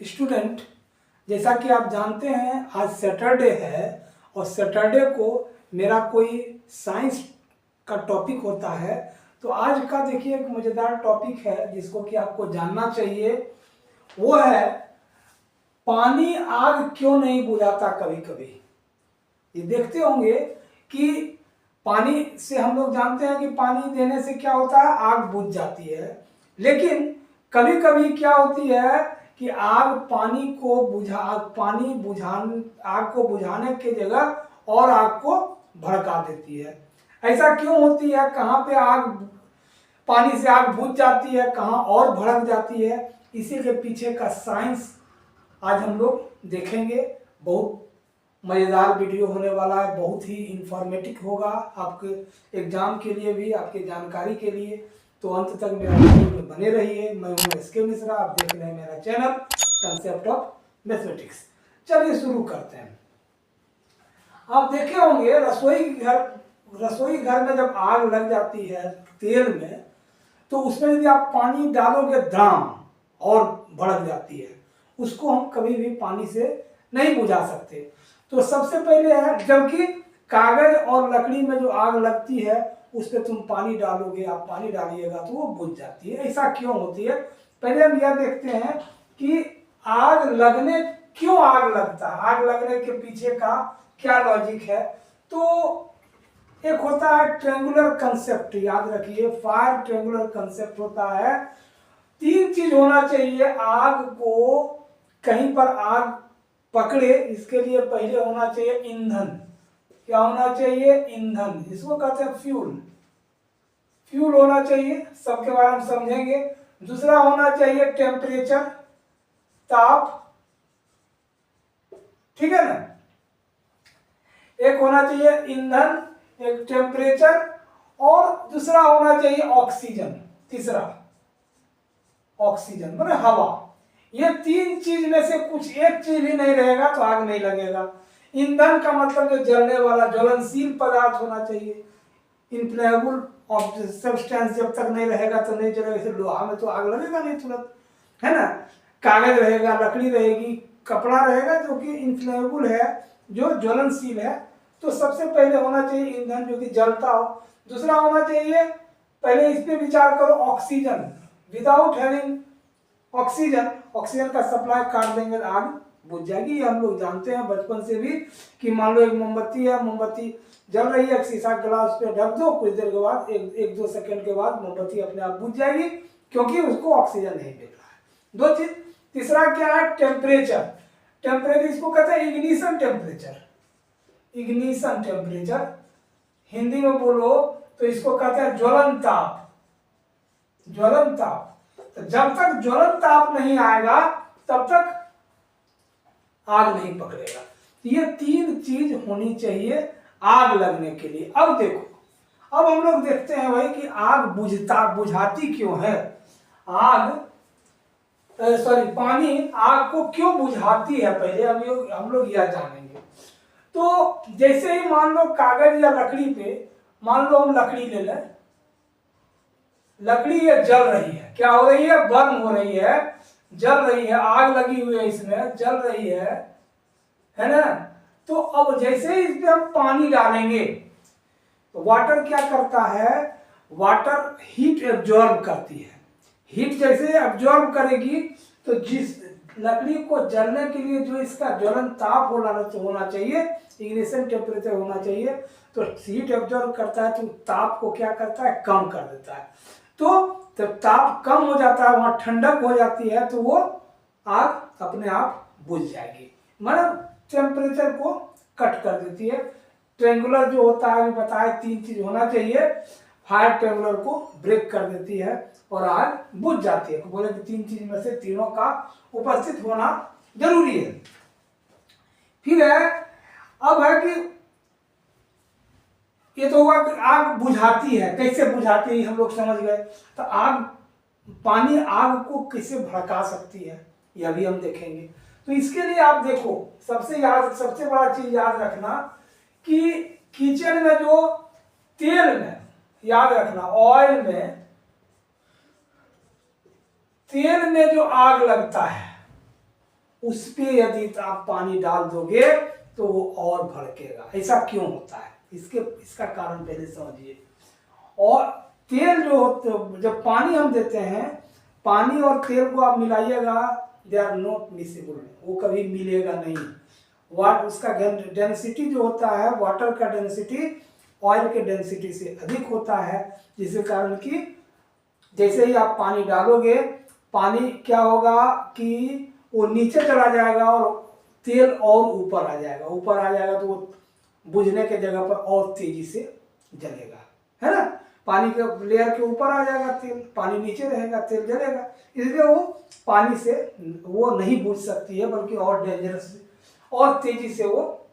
Student, जैसा कि आप जानते हैं आज सैटरडे है और सैटरडे को मेरा कोई साइंस का टॉपिक होता है। तो आज का देखिए एक मज़ेदार टॉपिक है जिसको कि आपको जानना चाहिए, वो है पानी आग क्यों नहीं बुझाता। कभी कभी ये देखते होंगे कि पानी से हम लोग जानते हैं कि पानी देने से क्या होता है, आग बुझ जाती है। लेकिन कभी कभी क्या होती है कि आग को बुझाने की जगह और आग को भड़का देती है। ऐसा क्यों होती है, कहाँ पे पानी से आग बुझ जाती है, कहाँ और भड़क जाती है, इसी के पीछे का साइंस आज हम लोग देखेंगे। बहुत मज़ेदार वीडियो होने वाला है, बहुत ही इंफॉर्मेटिव होगा आपके एग्जाम के लिए भी, आपके जानकारी के लिए। तो अंत तक मेरा वीडियो में बने रहिए। मैं हूँ SK मिश्रा, आप देख रहे हैं मेरा चैनल कंसेप्ट ऑफ मैथमेटिक्स। चलिए शुरू करते हैं। आप देखे होंगे रसोई घर में जब आग लग जाती है तेल में, तो उसमें यदि आप पानी डालोगे दाम और भड़क जाती है, उसको हम कभी भी पानी से नहीं बुझा सकते। तो सबसे पहले है, जबकि कागज और लकड़ी में जो आग लगती है उस पर तुम पानी डालोगे, आप पानी डालिएगा तो वो बुझ जाती है। ऐसा क्यों होती है, पहले हम यह देखते हैं कि क्यों आग लगता है, आग लगने के पीछे का क्या लॉजिक है। तो एक होता है ट्रेंगुलर कंसेप्ट, याद रखिए फायर ट्रेंगुलर कंसेप्ट होता है। तीन चीज होना चाहिए आग को कहीं पर आग पकड़े, इसके लिए पहले होना चाहिए ईंधन। क्या होना चाहिए, ईंधन, इसको कहते हैं फ्यूल होना चाहिए, सबके बारे में समझेंगे। दूसरा होना चाहिए टेम्परेचर, ताप, ठीक है ना। एक होना चाहिए ईंधन, एक टेम्परेचर, और दूसरा होना चाहिए ऑक्सीजन। तीसरा ऑक्सीजन मतलब हवा। ये तीन चीज में से कुछ एक चीज भी नहीं रहेगा तो आग नहीं लगेगा। ईंधन का मतलब जो जलने वाला ज्वलनशील पदार्थ होना चाहिए। इनफ्लेमेबल सब्सटेंस जब तक नहीं रहेगा तो नहीं जलेगा। जैसे लोहा में तो आग लगेगा नहीं तुरंत, है ना। कागज रहेगा, लकड़ी रहेगी, कपड़ा रहेगा जो कि इनफ्लेमेबल है, जो ज्वलनशील है। तो सबसे पहले होना चाहिए ईंधन जो कि जलता हो। दूसरा होना चाहिए, पहले इस पे विचार करो, ऑक्सीजन। विदाउट हैविंग ऑक्सीजन का सप्लाई काट देंगे तो आग बुझ जाएगी। ये हम लोग जानते हैं बचपन से भी कि मान लो एक मोमबत्ती है, मोमबत्ती जल रही है, शीशा ग्लास पे ढक दो, कुछ देर के बाद एक दो सेकंड के बाद मोमबत्ती अपने आप बुझ जाएगी, क्योंकि उसको ऑक्सीजन नहीं मिल रहा है। दो चीज। तीसरा क्या है, टेम्परेचर इसको कहते हैं इग्निशन टेम्परेचर। हिंदी में बोलो तो इसको कहते हैं ज्वलन ताप। तो जब तक ज्वलन ताप नहीं आएगा तब तक आग नहीं पकड़ेगा। ये तीन चीज होनी चाहिए आग लगने के लिए। अब देखो, अब हम लोग देखते हैं भाई कि आग बुझाती क्यों है। पानी आग को क्यों बुझाती है, पहले हम लोग यह जानेंगे। तो जैसे ही मान लो कागज या लकड़ी पे, मान लो हम लकड़ी ले लें, लकड़ी ये जल रही है, क्या हो रही है, बर्न हो रही है, जल रही है, आग लगी हुई है, इसमें जल रही है ना। तो अब जैसे ही इस पे हम पानी डालेंगे तो वाटर क्या करता है, वाटर हीट एब्जॉर्ब करती है। हीट जैसे एब्जॉर्ब करेगी तो जिस लकड़ी को जलने के लिए जो इसका ज्वलन ताप होना चाहिए, इग्निशन टेम्परेचर होना चाहिए, तो हीट एब्जॉर्ब करता है तो ताप को क्या करता है, कम कर देता है। तो जब ताप कम हो जाता है, वहां ठंडक हो जाती है, तो वो आग अपने आप बुझ जाएगी, मतलब टेम्परेचर को कट कर देती है। ट्रेंगुलर जो होता है, अभी बताया तीन चीज होना चाहिए, फायर ट्रेंगुलर को ब्रेक कर देती है और आग बुझ जाती है। तो बोले कि तीन चीज में से तीनों का उपस्थित होना जरूरी है। फिर है, अब है कि ये तो हुआ कि आग बुझाती है, कैसे बुझाती है हम लोग समझ गए। तो पानी आग को कैसे भड़का सकती है, यह भी हम देखेंगे। तो इसके लिए आप देखो, सबसे बड़ा चीज याद रखना कि किचन में जो तेल में, याद रखना ऑयल में, तेल में जो आग लगता है उस पे यदि आप पानी डाल दोगे तो वो और भड़केगा। ऐसा क्यों होता है, इसका कारण पहले समझिए। और तेल जो होते, जब पानी हम देते हैं, पानी और तेल को आप मिलाइएगा, दे आर नॉट मिसेबल, वो कभी मिलेगा नहीं। उसका डेंसिटी जो होता है, वाटर का डेंसिटी ऑयल के डेंसिटी से अधिक होता है, जिसके कारण कि जैसे ही आप पानी डालोगे, पानी क्या होगा कि वो नीचे चला जाएगा और तेल और ऊपर आ जाएगा। ऊपर आ जाएगा तो वो बुझने के जगह पर और तेजी से जलेगा, है ना। पानी के लेयर के ऊपर आ जाएगा तेल, पानी नीचे रहेगा, तेल जलेगा। इसलिए वो पानी से वो नहीं बुझ सकती है, बल्कि और डेंजरस और तेजी से वो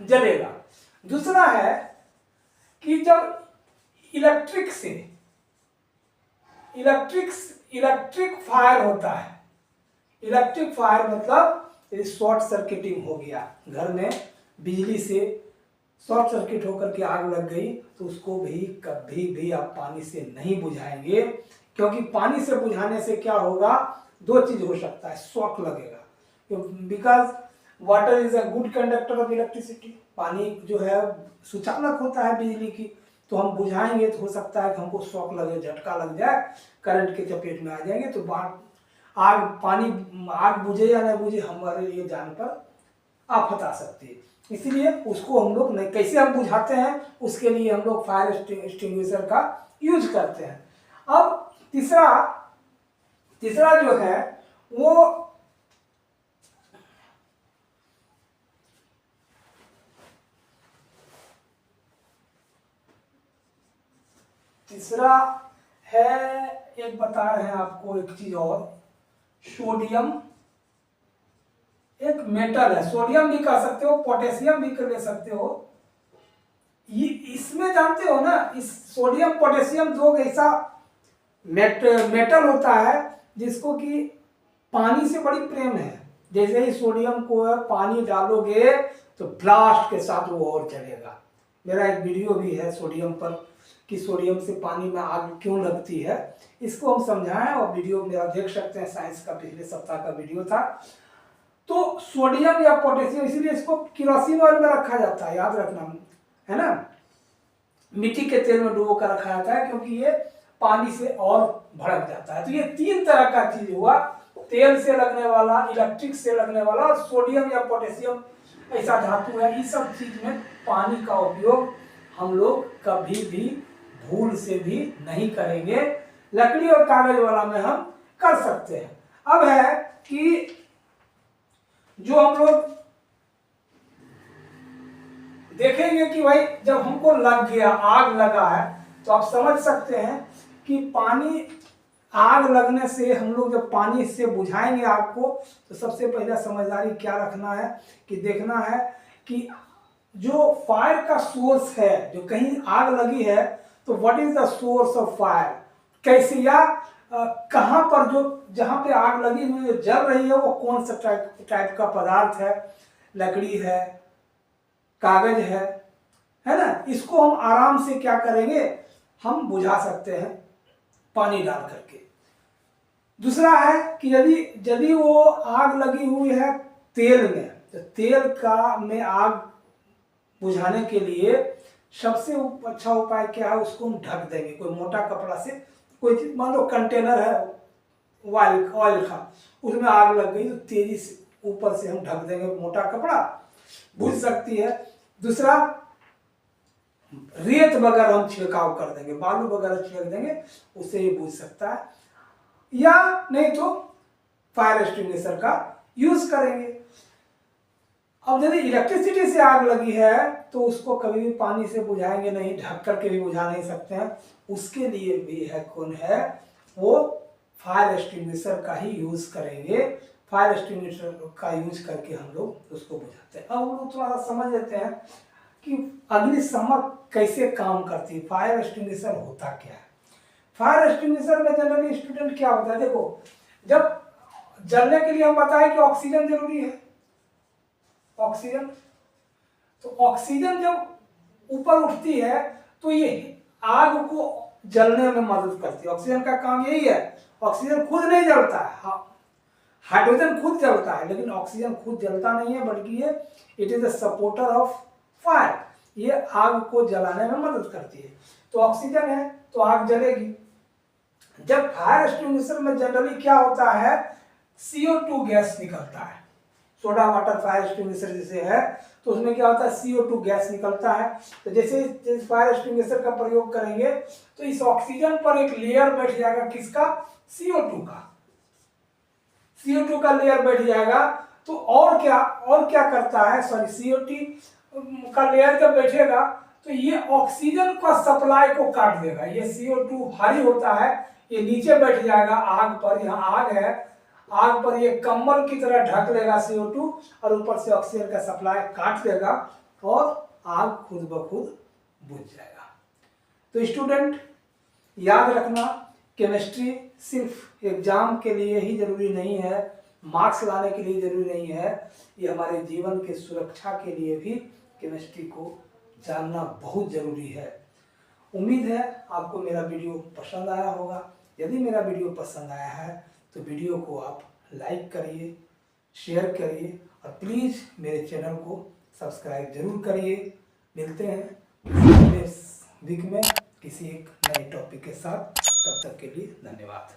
जलेगा। दूसरा है कि जब इलेक्ट्रिक फायर होता है, इलेक्ट्रिक फायर मतलब शॉर्ट सर्किटिंग हो गया, घर में बिजली से शॉर्ट सर्किट होकर के आग लग गई, तो उसको भी कभी भी आप पानी से नहीं बुझाएंगे। क्योंकि पानी से बुझाने से क्या होगा, दो चीज हो सकता है, शॉक लगेगा, because water is a good conductor of electricity. पानी जो है सुचालक होता है बिजली की, तो हम बुझाएंगे तो हो सकता है कि हमको शॉक लगे, झटका लग जाए, करंट के चपेट में आ जाएंगे, तो आग बुझे या नहीं बुझे, हमारे लिए जान पर आफत आ सकती है। इसीलिए उसको हम लोग नहीं, कैसे हम बुझाते हैं, उसके लिए हम लोग फायर एक्सटिंग्विशर का यूज करते हैं। अब तीसरा जो है वो तीसरा है, एक बता रहे हैं आपको एक चीज और, सोडियम एक मेटल है, सोडियम भी कह सकते हो, पोटेशियम भी कर ले सकते हो। ये इसमें जानते हो ना, इस सोडियम पोटेशियम दो ऐसा मेटल होता है जिसको कि पानी से बड़ी प्रेम है। जैसे ही सोडियम को पानी डालोगे तो ब्लास्ट के साथ वो और चलेगा। मेरा एक वीडियो भी है सोडियम पर, कि सोडियम से पानी में आग क्यों लगती है, इसको हम समझाएं, और वीडियो मेरा देख सकते हैं, साइंस का पिछले सप्ताह का वीडियो था। तो सोडियम या पोटेशियम, इसीलिए इसको केरोसिन ऑयल में रखा जाता है, याद रखना, है ना। मिट्टी के तेल में डुबो कर रखा जाता है, क्योंकि ये पानी से और भड़क जाता है। तो ये तीन तरह का चीज हुआ, तेल से लगने वाला, इलेक्ट्रिक से लगने वाला, और सोडियम या पोटेशियम ऐसा धातु है। इस सब चीज में पानी का उपयोग हम लोग कभी भी भूल से भी नहीं करेंगे। लकड़ी और कागज वाला में हम कर सकते हैं। अब है कि जो हम लोग देखेंगे कि भाई जब हमको लग गया, आग लगा है, तो आप समझ सकते हैं कि पानी, आग लगने से हम लोग जब पानी से बुझाएंगे आग को, तो सबसे पहले समझदारी क्या रखना है कि देखना है कि जो फायर का सोर्स है, जो कहीं आग लगी है, तो what is the source of fire, कैसे या कहां पर जो जहां पे आग लगी हुई है, जल रही है, वो कौन सा टाइप का पदार्थ है, लकड़ी है, कागज है ना। इसको हम आराम से क्या करेंगे, हम बुझा सकते हैं पानी डाल करके। दूसरा है कि यदि वो आग लगी हुई है तेल में, तो तेल का में आग बुझाने के लिए सबसे अच्छा उपाय क्या है, उसको हम ढक देंगे कोई मोटा कपड़ा से। कोई चीज, मान लो कंटेनर है ऑयल का, उसमें आग लग गई, तो तेजी से ऊपर से हम ढक देंगे, मोटा कपड़ा बुझ सकती है। दूसरा, रेत वगैरह हम छिड़काव कर देंगे, बालू वगैरह छिड़क देंगे, उससे ये बुझ सकता है। या नहीं तो फायर एक्सटिंग्विशर का यूज करेंगे। अब यदि इलेक्ट्रिसिटी से आग लगी है, तो उसको कभी भी पानी से बुझाएंगे नहीं, ढक करके भी बुझा नहीं सकते हैं। उसके लिए भी है, कौन है वो, फायर एक्सटिंग्विशर का ही यूज करेंगे। फायर एक्सटिंग्विशर का यूज करके हम लोग उसको बुझाते हैं। अब हम लोग थोड़ा सा समझ लेते हैं कि अग्निशामक कैसे काम करती है, फायर एक्सटिंग्विशर होता क्या है। फायर एक्सटिंग्विशर में जनरली स्टूडेंट क्या होता है, देखो, जब जलने के लिए हम बताएं कि ऑक्सीजन जरूरी है, ऑक्सीजन, तो ऑक्सीजन जब ऊपर उठती है तो ये आग को जलने में मदद करती है। ऑक्सीजन का काम यही है, ऑक्सीजन खुद नहीं जलता है, हाँ, हाइड्रोजन खुद जलता है लेकिन ऑक्सीजन खुद जलता नहीं है, बल्कि ये it is the supporter of fire, ये आग को जलाने में मदद करती है। तो ऑक्सीजन है तो आग जलेगी। जब फायर एक्सटिंग्विशर में जनरली क्या होता है, CO2 गैस निकलता है, सोडा वाटर फायर एक्सटिंग्विशर जैसे है तो उसमें क्या होता है, CO2 गैस निकलता है। तो जैसे फायर एक्सटिंग्विशर का प्रयोग करेंगे तो इस ऑक्सीजन पर एक लेयर बैठ जाएगा, किसका, CO2 का, CO2 का लेयर बैठ जाएगा। तो और क्या करता है, सॉरी CO2 का लेयर जब बैठेगा तो ये ऑक्सीजन का सप्लाई को काट देगा। ये CO2 भारी होता है, ये नीचे बैठ जाएगा आग पर, यहाँ आग है, आग पर ये कम्बल की तरह ढक लेगा CO2 और ऊपर से ऑक्सीजन का सप्लाई काट देगा और आग खुद ब खुद बुझ जाएगा। तो स्टूडेंट याद रखना, केमिस्ट्री सिर्फ एग्जाम के लिए ही जरूरी नहीं है, मार्क्स लाने के लिए जरूरी नहीं है, ये हमारे जीवन के सुरक्षा के लिए भी केमिस्ट्री को जानना बहुत जरूरी है। उम्मीद है आपको मेरा वीडियो पसंद आया होगा। यदि मेरा वीडियो पसंद आया है तो वीडियो को आप लाइक करिए, शेयर करिए और प्लीज़ मेरे चैनल को सब्सक्राइब जरूर करिए। मिलते हैं अगले वीक में किसी एक नए टॉपिक के साथ, तब तक के लिए धन्यवाद।